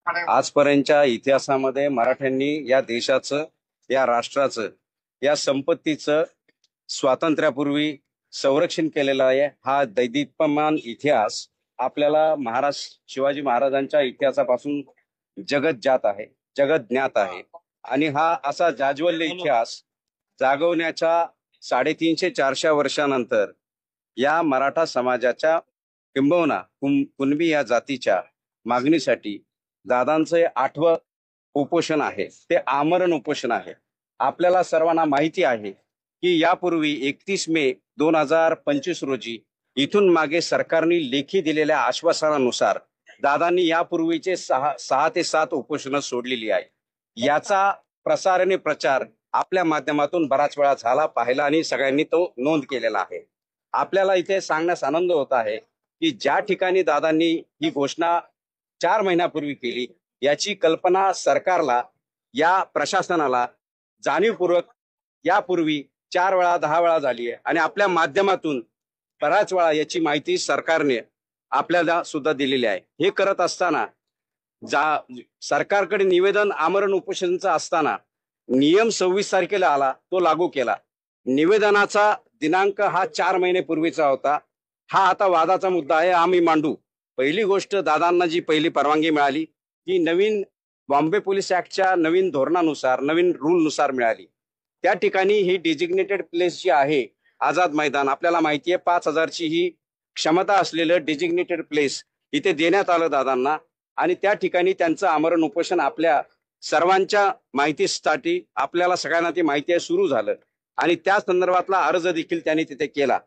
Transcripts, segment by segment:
आजपर्यंतच्या इतिहासामध्ये मराठ्यांनी या देशाचं, या राष्ट्राचं, या संपत्तीचं स्वातंत्र्यापूर्वी संरक्षण केलेलं आहे। हा दैदिप्यमान इतिहास आपल्याला शिवाजी महाराजांच्या इतिहासापासून जगत ज्ञात आहे। आणि हा असा जाज्वल्य इतिहास जागवण्याच्या 350-400 वर्षानंतर या मराठा समाजाच्या किंबहुना कुणबी या जातीच्या मागणीसाठी दादांचे 8वं उपोषण आहे, ते आमरण उपोषण आहे। आपल्याला सर्वांना माहिती आहे की यापूर्वी 31 मे 2025 रोजी इथून मागे सरकारने लेखी दिलेल्या आश्वासनानुसार दादांनी यापूर्वीचे 6 ते 7 उपोषणं सोडलेली आहे। याचा प्रसार आणि प्रचार आपल्या माध्यमातून बराच वेळा झाला, पाहिला आणि सगळ्यांनी तो नोंद केलेला आहे। आपल्याला इथे सांगण्यास आनंद होत आहे की ज्या ठिकाणी दादांनी ही घोषणा 4 महिन्यापूर्वी केली, याची कल्पना सरकारला, या प्रशासनाला जाणीवपूर्वक यापूर्वी 4 वेळा 10 वेळा झाली आहे। आणि आपल्या माध्यमातून बऱ्याच वेळा याची माहिती सरकारने आपल्याला सुद्धा दिलेली आहे। हे करत असताना सरकारकडे निवेदन आमरण उपोषणाचं असताना नियम 26 तारखेला आला, तो लागू केला। निवेदनाचा दिनांक हा 4 महिन्यापूर्वीचा होता। हा आता वादाचा मुद्दा आहे, आम्ही मांडू। पहिली गोष्ट, दादांना जी पहिली परवानगी मिळाली ती नवीन बॉम्बे पोलीस ऍक्टच्या नवीन धोरणानुसार, नवीन रूलनुसार मिळाली। त्या ठिकाणी ही डेजिग्नेटेड प्लेस जी आहे, आझाद मैदान, आपल्याला माहिती आहे 5000 ची ही क्षमता असलेलं डेजिग्नेटेड प्लेस इथे देण्यात आलं दादांना। आणि त्या ठिकाणी त्यांचं आमरण उपोषण आपल्या सर्वांच्या माहितीसाठी, आपल्याला सगळ्यांना ती माहिती आहे, सुरू झालं। आणि त्या संदर्भातला अर्ज देखील त्यांनी तिथे केला।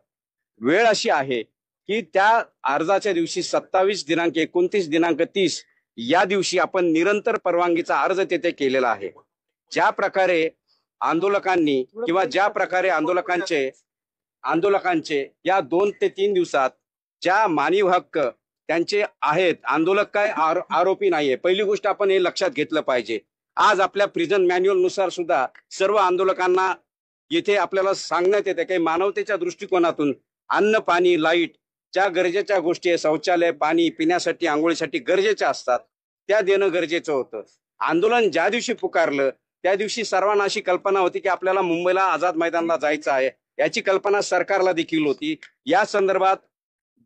वेळ अशी आहे की त्या अर्जाच्या दिवशी 27 दिनांक 29 दिनांक 30 या दिवशी आपण निरंतर परवानगीचा अर्ज तिथे केलेला आहे। ज्या प्रकारे आंदोलकांनी किंवा ज्या प्रकारे आंदोलकांचे या 2 ते 3 दिवसात ज्या मानवी हक्क त्यांचे आहेत, आंदोलक काय आरोपी नाहीये। पहिली गोष्ट आपण हे लक्षात घेतलं पाहिजे। आज आपल्या प्रिझन मॅन्युअल नुसार सुद्धा सर्व आंदोलकांना येथे आपल्याला सांगण्यात येते की मानवतेच्या दृष्टिकोनातून अन्न, पाणी, लाईट, ज्या गरजेच्या गोष्टी आहे, शौचालय, पाणी पिण्यासाठी, आंघोळीसाठी गरजेच्या असतात, त्या देणं गरजेचं होतं। आंदोलन ज्या दिवशी पुकारलं त्या दिवशी सर्वांना अशी कल्पना होती की आपल्याला मुंबईला आझाद मैदानाला जायचं आहे, याची कल्पना सरकारला देखील होती। या संदर्भात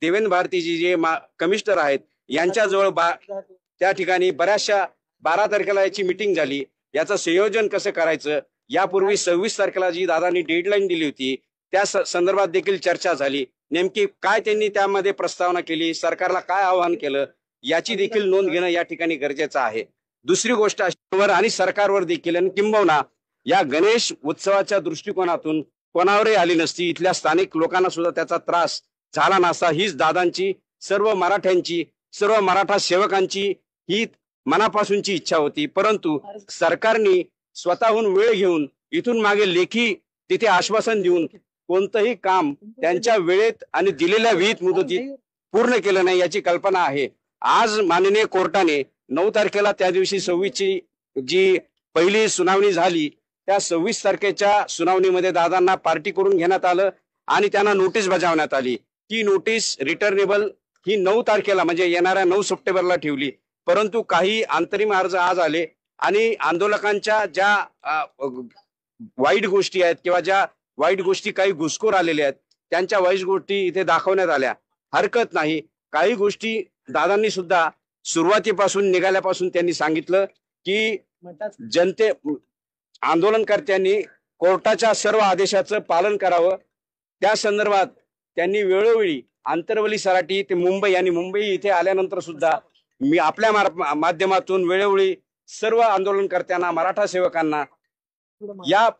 देवेंद्र भारतीजी जे कमिशनर आहेत यांच्याजवळ त्या ठिकाणी बऱ्याचशा 12 तारखेला याची मीटिंग झाली। याचं संयोजन कसं करायचं, यापूर्वी 26 तारखेला जी दादांनी डेडलाईन दिली होती त्या संदर्भात देखील चर्चा झाली। नेमकी काय त्यांनी त्यामध्ये प्रस्तावना केली, सरकारला काय आवाहन केलं, याची देखील नोंद घेणं या ठिकाणी गरजेचं आहे। दुसरी गोष्ट अशावर आणि सरकारवर देखील, आणि किंबहुना या गणेश उत्सवाच्या दृष्टिकोनातून कोणावरही आली नसती, इथल्या स्थानिक लोकांना सुद्धा त्याचा त्रास झाला नसता, हीच दादांची, सर्व मराठ्यांची, सर्व मराठा सेवकांची ही मनापासूनची इच्छा होती। परंतु सरकारने स्वतःहून वेळ घेऊन इथून मागे लेखी तिथे आश्वासन देऊन कोणतंही काम त्यांच्या वेळेत आणि दिलेल्या विहित मुदतीत पूर्ण केलं नाही, याची कल्पना आहे। आज माननीय कोर्टाने 9 तारखेला, त्या दिवशी 26 ची जी पहिली सुनावणी झाली, त्या 26 तारखेच्या सुनावणीमध्ये दादांना पार्टी करून घेण्यात आलं आणि त्यांना नोटीस बजावण्यात आली। ती नोटीस रिटर्नेबल ही 9 तारखेला म्हणजे येणाऱ्या 9 सप्टेंबरला ठेवली। परंतु काही अंतरिम अर्ज आज आले आणि आंदोलकांच्या ज्या वाईट गोष्टी आहेत किंवा ज्या वाईट गोष्टी काही घुसखोर आलेल्या आहेत त्यांच्या वाईट गोष्टी इथे दाखवण्यात आल्या, हरकत नाही। काही गोष्टी दादांनी सुद्धा सुरुवातीपासून निघाल्यापासून त्यांनी सांगितलं की आंदोलनकर्त्यांनी कोर्टाच्या सर्व आदेशाचं पालन करावं। त्या संदर्भात त्यांनी वेळोवेळी आंतरवली सराटी ते मुंबई आणि मुंबई इथे आल्यानंतर सुद्धा मी आपल्या माध्यमातून वेळोवेळी सर्व आंदोलनकर्त्यांना, मराठा सेवकांना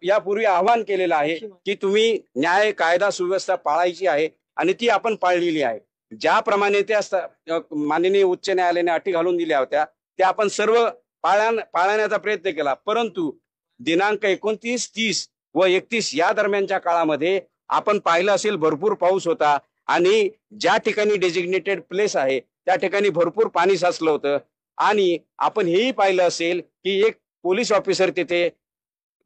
यापूर्वी आवाहन केलेलं आहे की तुम्ही न्याय, कायदा, सुव्यवस्था पाळायची आहे आणि ती आपण पाळलेली आहे। ज्याप्रमाणे त्या माननीय उच्च न्यायालयाने अटी घालून दिल्या होत्या त्या आपण सर्व पाळण्याचा प्रयत्न केला। परंतु दिनांक 29, 30 व 31 या दरम्यानच्या काळामध्ये आपण पाहिलं असेल भरपूर पाऊस होता आणि ज्या ठिकाणी डेजिग्नेटेड प्लेस आहे त्या ठिकाणी भरपूर पाणी साचलं होतं। आणि आपण हेही पाहिलं असेल की एक पोलीस ऑफिसर तिथे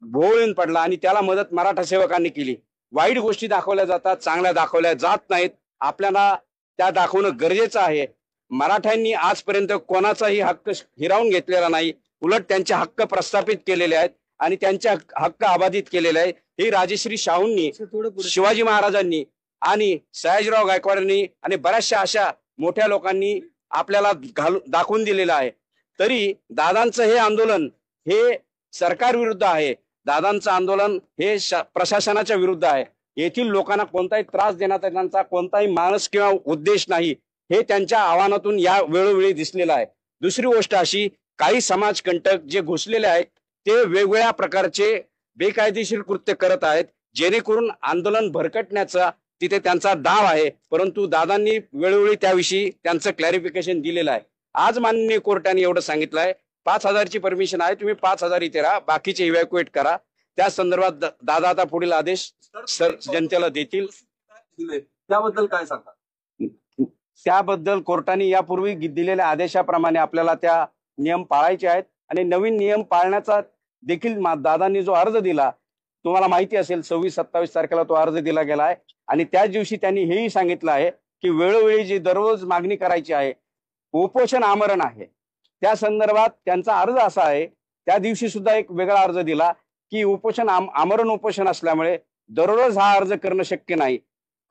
भोवळून पडला आणि त्याला मदत मराठा सेवकांनी केली। वाईट गोष्टी दाखवल्या जातात, चांगल्या दाखवल्या जात नाहीत। आपल्याला त्या दाखवणं गरजेचं आहे। मराठ्यांनी आजपर्यंत कोणाचाही हक्क हिरावून घेतलेला नाही, उलट त्यांचे हक्क प्रस्थापित केलेले आहेत आणि त्यांचे हक्क अबाधित केलेले आहेत. ही राजश्री शाहूंनी, शिवाजी महाराजांनी आणि सयाजीराव गायकवाडांनी आणि बऱ्याचशा अशा मोठ्या लोकांनी आपल्याला दाखवून दिलेलं आहे. तरी दादांचं हे आंदोलन हे सरकार विरुद्ध आहे, दादांचं आंदोलन हे प्रशासनाच्या विरुद्ध आहे. येथील लोकांना कोणताही त्रास देण्याचा त्यांचा कोणताही मानस किंवा उद्देश नाही, हे त्यांच्या आव्हानातून या वेळोवेळी दिसलेलं आहे. दुसरी गोष्ट अशी, काही समाजकंटक जे घुसलेले आहेत ते वेगवेगळ्या प्रकारचे बेकायदेशीर कृत्य करत आहेत, जेणेकरून आंदोलन भरकटण्याचा तिथे त्यांचा डाव आहे. परंतु दादांनी वेळोवेळी त्याविषयी त्यांचं क्लॅरिफिकेशन दिलेलं आहे. आज माननीय कोर्टाने एवढं सांगितलं आहे, 5,000ची परमिशन आहे, तुम्ही 5,000 इथे राहा, बाकीचे इव्हॅक्युएट करा. त्या संदर्भात दादा आता पुढील आदेश जनतेला देतील. त्याबद्दल काय सांगा? त्याबद्दल कोर्टाने यापूर्वी दिलेल्या आदेशाप्रमाणे आपल्याला त्या नियम पाळायचे आहेत आणि नवीन नियम पाळण्याचा देखील दादांनी जो अर्ज दिला, तुम्हाला माहिती असेल 26-27 तारखेला तो अर्ज दिला गेला आहे आणि त्याच दिवशी त्यांनी हेही सांगितलं आहे की वेळोवेळी जी दररोज मागणी करायची आहे, उपोषण आमरण आहे, त्या संदर्भात त्यांचा अर्ज असा आहे. त्या दिवशी सुद्धा एक वेगळा अर्ज दिला की उपोषण आमरण उपोषण असल्यामुळे दररोज हा अर्ज करणं शक्य नाही.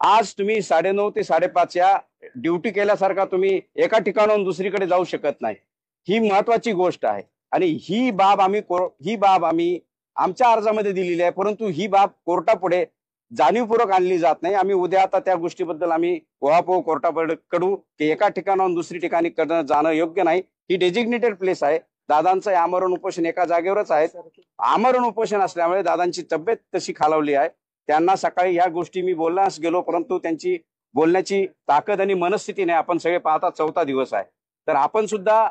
आज तुम्ही 9:30 ते 5:30 या ड्युटी केल्यासारखा तुम्ही एका ठिकाणाहून दुसरीकडे जाऊ शकत नाही. ही महत्वाची गोष्ट आहे आणि ही बाब आम्ही आमच्या अर्जामध्ये दिलेली आहे, परंतु ही बाब कोर्टापुढे जाणीवपूर्वक आणली जात नाही. आम्ही उद्या आता त्या गोष्टीबद्दल आम्ही उहापोह कोर्टापुढे कडू की एका ठिकाणाहून दुसरी ठिकाणी जाणं योग्य नाही. ही डेजिग्नेटेड प्लेस आहे. दादांचं आमरण उपोषण एका जागेवरच आहे. आमरण उपोषण असल्यामुळे दादांची तब्येत तशी खालावली आहे. त्यांना सकाळी ह्या गोष्टी मी बोलण्यास गेलो, परंतु त्यांची बोलण्याची ताकद आणि मनस्थिती नाही. आपण सगळे पाहता 4था दिवस आहे. तर आपण सुद्धा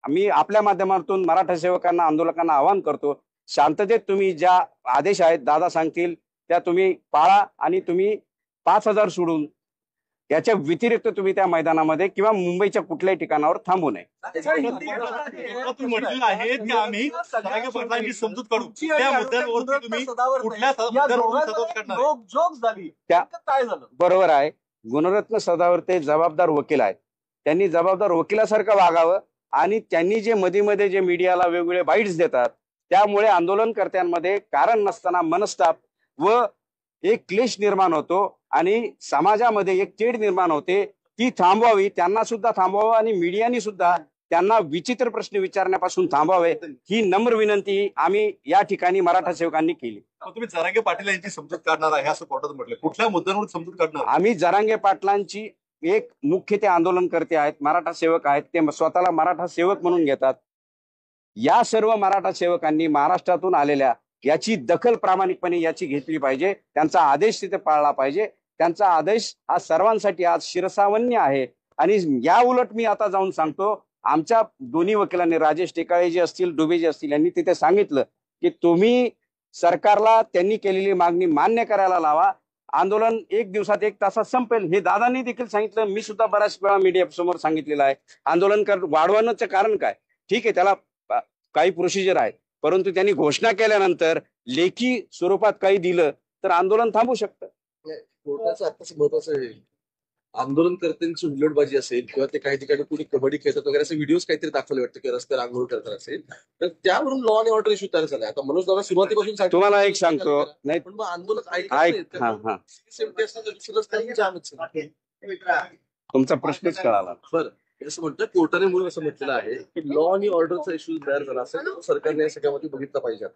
मी आपल्या माध्यमातून मराठा सेवकांना, आंदोलकांना आवाहन करतो, शांततेत तुम्ही ज्या आदेश आहेत दादा सांगतील त्या तुम्ही पाळा आणि तुम्ही 5,000 सोडून याच्या व्यतिरिक्त तुम्ही त्या मैदानामध्ये किंवा मुंबईच्या कुठल्याही ठिकाणावर थांबू नये. बरोबर आहे. गुणरत्न सदावर्ते जबाबदार वकील आहेत, त्यांनी जबाबदार वकिलासारखं वागावं आणि त्यांनी जे मध्ये जे मीडियाला वेगवेगळे बाईट्स देतात त्यामुळे आंदोलनकर्त्यांमध्ये कारण नसताना मनस्ताप व एक क्लेश निर्माण होतो आणि समाजामध्ये एक तेढ निर्माण होते. ती थांबवावी, त्यांना सुद्धा थांबवावं आणि मीडियानी सुद्धा त्यांना विचित्र प्रश्न विचारण्यापासून थांबवावे, ही नम्र विनंती आम्ही या ठिकाणी मराठा सेवकांनी केली. तुम्ही जरांगे पाटील यांची समजूत काढणार आहे असं कोर्टात म्हटलं, कुठल्या मुद्द्यांवर समजूत काढणार? आम्ही जरांगे पाटलांची एक मुख्य ते आंदोलनकर्ते आहेत, मराठा सेवक आहेत, ते स्वतःला मराठा सेवक म्हणून घेतात. या सर्व मराठा सेवकांनी महाराष्ट्रातून आलेल्या याची दखल प्रामाणिकपणे याची घेतली पाहिजे. त्यांचा आदेश तिथे पाळला पाहिजे. त्यांचा आदेश हा सर्वांसाठी आज शिरसावन्य आहे. आणि या उलट मी आता जाऊन सांगतो, आमच्या दोन्ही वकिलांनी, राजेश टेकाळे जे असतील, डुबे जे असतील, यांनी तिथे सांगितलं की तुम्ही सरकारला त्यांनी केलेली मागणी मान्य करायला लावा. आंदोलन 1 दिवसात 1 तासात संपेल, हे दादांनी देखील सांगितलं. मी सुद्धा बऱ्याच वेळा मीडिया समोर सांगितलेलं आहे. आंदोलन वाढवण्याचं कारण काय? ठीक आहे, त्याला काही प्रोसिजर आहे, परंतु त्यांनी घोषणा केल्यानंतर लेखी स्वरूपात काही दिलं तर आंदोलन थांबू शकतं. कोर्टाचं आताच महत्वाचं आहे, आंदोलनकर्त्यांची हुल्लडबाजी असेल किंवा ते काही ठिकाणी कुणी कबड्डी खेळतात वगैरे असे व्हिडिओज काहीतरी दाखवले वाटतं की रस्त्यावर आंदोलन करतात असेल, तर त्यावरून लॉ अँड ऑर्डर इश्यू तयार झालाय. आता मनोज दादा सुरुवातीपासून तुम्हाला एक सांगतो, नाही पण मग आंदोलन तुमचा प्रश्नच कळाला. बरं, असं म्हणतं कोर्टाने म्हणून असं म्हटलेलं आहे की लॉ आणि ऑर्डरचा इश्यू तयार झाला असेल तर सरकारने या सगळ्यामध्ये बघितलं पाहिजे.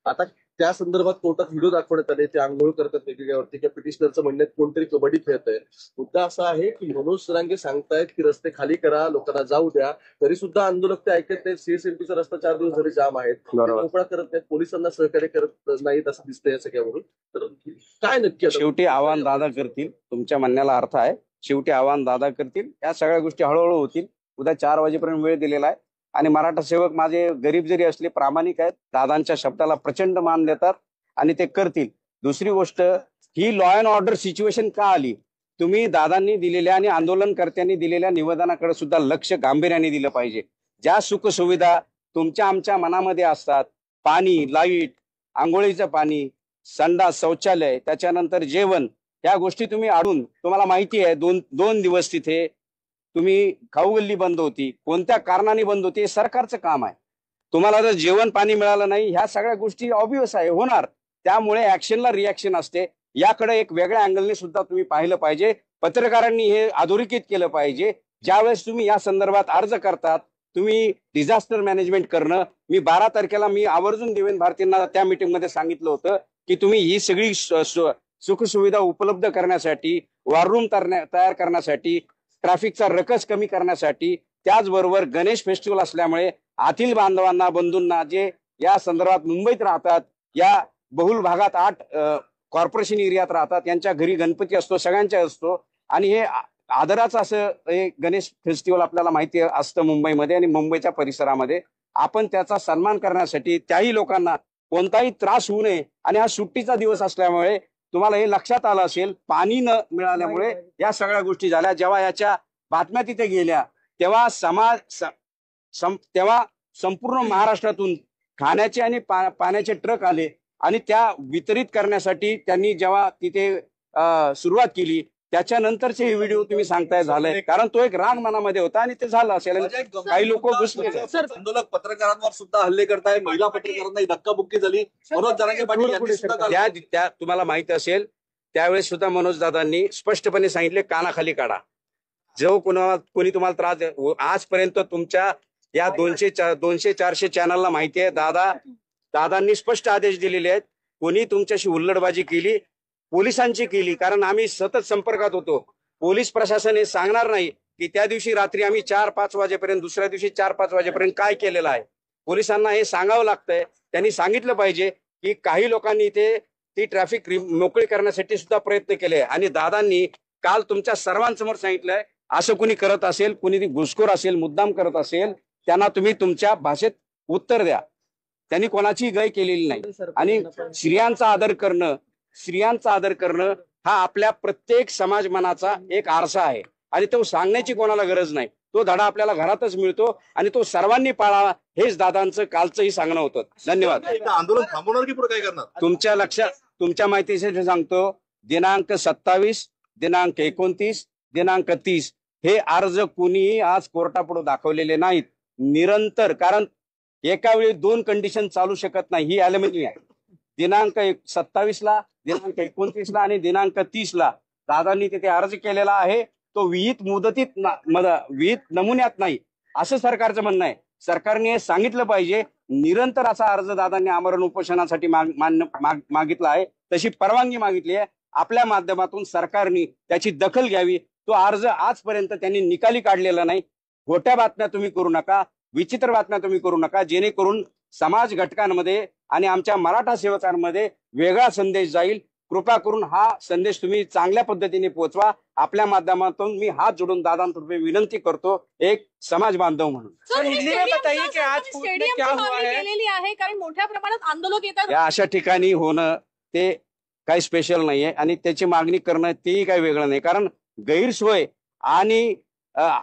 आता त्या संदर्भात कोर्टात व्हिडिओ दाखवण्यात आले, ते आंघोळ करतात वेगवेगळ्यावरती किंवा पिटिशनरचं म्हणण्यात कोणतरी कबड्डी खेळत आहे. मुद्दा असा आहे की मनोज जरांगे सांगतायत की रस्ते खाली करा, लोकांना जाऊ द्या, तरी सुद्धा आंदोलक ते ऐकत नाहीत. सीएसएमटीचा रस्ता 4 दिवस झाले जाम आहेत, मोकळा करत नाहीत, पोलिसांना सहकार्य करत नाहीत असं दिसतंय या सगळ्यावरून. तर काय नक्की? शेवटी आव्हान दादा करतील, तुमच्या म्हणण्याला अर्थ आहे. शेवटी आव्हान दादा करतील, या सगळ्या गोष्टी हळूहळू होतील. उद्या 4 वाजेपर्यंत वेळ दिलेला आहे आणि मराठा सेवक माझे गरीब जरी असले प्रामाणिक आहेत, दादांच्या शब्दाला प्रचंड मान देतात आणि ते करतील. दुसरी गोष्ट, ही लॉ अँड ऑर्डर सिच्युएशन का आली? तुम्ही दादांनी दिलेल्या आणि आंदोलनकर्त्यांनी दिलेल्या निवेदनाकडे सुद्धा लक्ष गांभीर्याने दिलं पाहिजे. ज्या सुखसुविधा तुमच्या आमच्या मनामध्ये असतात, पाणी, लाईट, आंघोळीचं पाणी, संडास, शौचालय, त्याच्यानंतर जेवण, या गोष्टी तुम्ही आडून, तुम्हाला माहिती आहे 2 दिवस तिथे तुम्ही खाऊ गल्ली बंद होती, कोणत्या कारणाने बंद होती, हे सरकारचं काम आहे. तुम्हाला जर जेवण पाणी मिळालं नाही, ह्या सगळ्या गोष्टी ऑब्वियस आहे, होणार. त्यामुळे ऍक्शनला रिॲक्शन असते. याकडे एक वेगळ्या अँगलने सुद्धा तुम्ही पाहिलं पाहिजे. पत्रकारांनी हे अधोरेखित केलं पाहिजे. ज्यावेळेस तुम्ही या संदर्भात अर्ज करतात, तुम्ही डिझास्टर मॅनेजमेंट करणं, मी 12 तारखेला मी आवर्जून देवेंद्र भारतींना त्या मीटिंगमध्ये सांगितलं होतं की तुम्ही ही सगळी सुखसुविधा उपलब्ध करण्यासाठी, वॉर रूम तयार करण्यासाठी, ट्रॅफिकचा रकस कमी करण्यासाठी, त्याचबरोबर गणेश फेस्टिवल असल्यामुळे आतील बांधवांना बंधूंना जे या संदर्भात मुंबईत राहतात, या बहुल भागात 8 कॉर्पोरेशन एरियात राहतात, यांच्या घरी गणपती असतो, सगळ्यांच्या असतो. आणि हे आदराचं असं हे गणेश फेस्टिवल आपल्याला माहिती असतं मुंबईमध्ये आणि मुंबईच्या परिसरामध्ये. आपण त्याचा सन्मान करण्यासाठी त्याही लोकांना कोणताही त्रास होऊ नये, आणि हा सुट्टीचा दिवस असल्यामुळे तुम्हाला हे लक्षात आलं असेल, पाणी न मिळाल्यामुळे या सगळ्या गोष्टी झाल्या. जेव्हा याच्या बातम्या तिथे गेल्या तेव्हा तेव्हा संपूर्ण महाराष्ट्रातून खाण्याचे आणि पाण्याचे ट्रक आले आणि त्या वितरित करण्यासाठी त्यांनी जेव्हा तिथे सुरुवात केली, त्याच्यानंतरचे हे व्हिडिओ तुम्ही सांगताय झालंय, कारण तो एक राग मनामध्ये होता आणि ते झालं असेल. काही लोक घुसले. आंदोलक पत्रकारांवर सुद्धा हल्ले करताय, महिला पत्रकारांना धक्काबुक्की झाली. मनोज जरांगे पाटील यांनी सुद्धा त्या तुम्हाला माहिती असेल, त्यावेळेस सुद्धा मनोज दादांनी स्पष्टपणे सांगितले, कानाखाली काढा. जो कोणी तुम्हाला त्रास, आजपर्यंत तुमच्या या 200-400 चॅनलला माहिती आहे, दादांनी स्पष्ट आदेश दिलेले आहेत. कोणी तुमच्याशी हुल्लडबाजी केली, पोलिसांची केली, कारण आम्ही सतत संपर्कात होतो. पोलीस प्रशासन हे सांगणार नाही की त्या दिवशी रात्री आम्ही 4-5 वाजेपर्यंत, दुसऱ्या दिवशी 4-5 वाजेपर्यंत काय केलेलं आहे. पोलिसांना हे सांगावं लागतंय. त्यांनी सांगितलं पाहिजे की काही लोकांनी इथे ती ट्रॅफिक मोकळी करण्यासाठी सुद्धा प्रयत्न केले. आणि दादांनी काल तुमच्या सर्वांसमोर सांगितलंय, असं कुणी करत असेल, कुणी घुसखोर असेल, मुद्दाम करत असेल, त्यांना तुम्ही तुमच्या भाषेत उत्तर द्या. त्यांनी कोणाची गय केलेली नाही. आणि स्त्रियांचा आदर करणं हा आपल्या प्रत्येक समाज मनाचा एक आरसा आहे, आणि तो सांगण्याची कोणाला गरज नाही. तो धडा आपल्याला घरातच मिळतो आणि तो सर्वांनी पाळावा, हेच दादांचं कालचंही सांगणं होतं. धन्यवाद. आंदोलन थांबवणार की पुढे काय करणार? तुमच्या माहितीसाठी सांगतो, दिनांक 27, दिनांक 29, दिनांक 30 हे अर्ज कुणीही आज कोर्टापुढे दाखवलेले नाहीत. निरंतर, कारण एका वेळी 2 कंडिशन चालू शकत नाही, ही ॲल्युमिनी आहे. दिनांक 27ला, दिनांक 29ला आणि दिनांक 30ला दादांनी तिथे अर्ज केलेला आहे. तो विहित नमुन्यात नाही, असं सरकारचं म्हणणं आहे. सरकारने हे सांगितलं पाहिजे. निरंतर असा अर्ज दादांनी आमरण उपोषणासाठी मागितला आहे, तशी परवानगी मागितली आहे. आपल्या माध्यमातून सरकारने त्याची दखल घ्यावी. तो अर्ज आजपर्यंत त्यांनी निकाली काढलेला नाही. खोट्या बातम्या तुम्ही करू नका, विचित्र बातम्या तुम्ही करू नका, जेणेकरून समाज घटकांमध्ये आणि आमच्या मराठा सेवकांमध्ये वेगळा संदेश जाईल. कृपा करून हा संदेश तुम्ही चांगल्या पद्धतीने पोहोचवा. आपल्या माध्यमातून मी हात जोडून दादांतर्फे विनंती करतो, एक समाज बांधव म्हणून. कारण मोठ्या प्रमाणात आंदोलक येतात, या अशा ठिकाणी होणं ते काही स्पेशल नाहीये, आणि त्याची मागणी करणं तेही काही वेगळं नाही. कारण गैरसोय आणि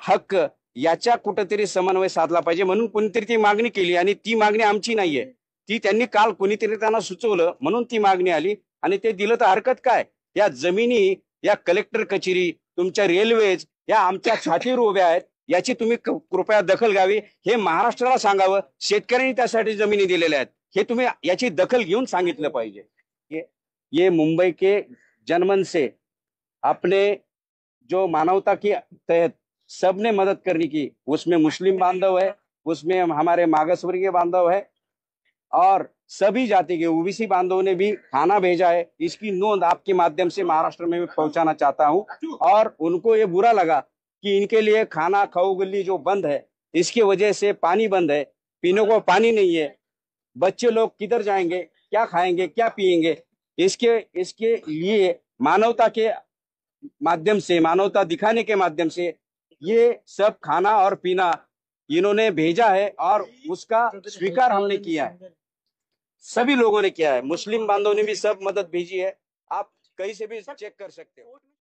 हक्क याच्या कुठेतरी समन्वय साधला पाहिजे, म्हणून कोणीतरी ती मागणी केली. आणि ती मागणी आमची नाहीये, ती त्यांनी काल कोणीतरी त्यांना सुचवलं म्हणून ती मागणी आली, आणि ते दिलं तर हरकत काय. या जमिनी, या कलेक्टर कचेरी, तुमच्या रेल्वेज या आमच्या छातीवर उभ्या आहेत. याची तुम्ही कृपया दखल घ्यावी. हे महाराष्ट्राला सांगावं. शेतकऱ्यांनी त्यासाठी जमिनी दिलेल्या आहेत, हे तुम्ही याची दखल घेऊन सांगितलं पाहिजे. ये मुंबई के जनमन से अपने जो मानवता की तहत सबने मदद करने की, उसमें मुस्लिम बांधव है, उसमें हमारे मागासवर्गीय बांधव है, और सभी जाति के ओबीसी बांधवों ने भी खाना भेजा है. इसकी नोंद आपके माध्यम से महाराष्ट्र में पहुंचाना चाहता हूं. और उनको ये बुरा लगा कि इनके लिए खाना खाऊ गली जो बंद है, इसकी वजह से पानी बंद है, पीने को पानी नहीं है, बच्चे लोग किधर जाएंगे, क्या खाएंगे, क्या पिएंगे. इसके लिए मानवता के माध्यम से, मानवता दिखाने के माध्यम से ये सब खाना और पीना इन्होंने भेजा है, और उसका स्वीकार हमने किया है. सभी लोगों ने किया है. मुस्लिम बांधवों ने भी सब मदद भेजी है. आप कहीं से भी चेक कर सकते हो.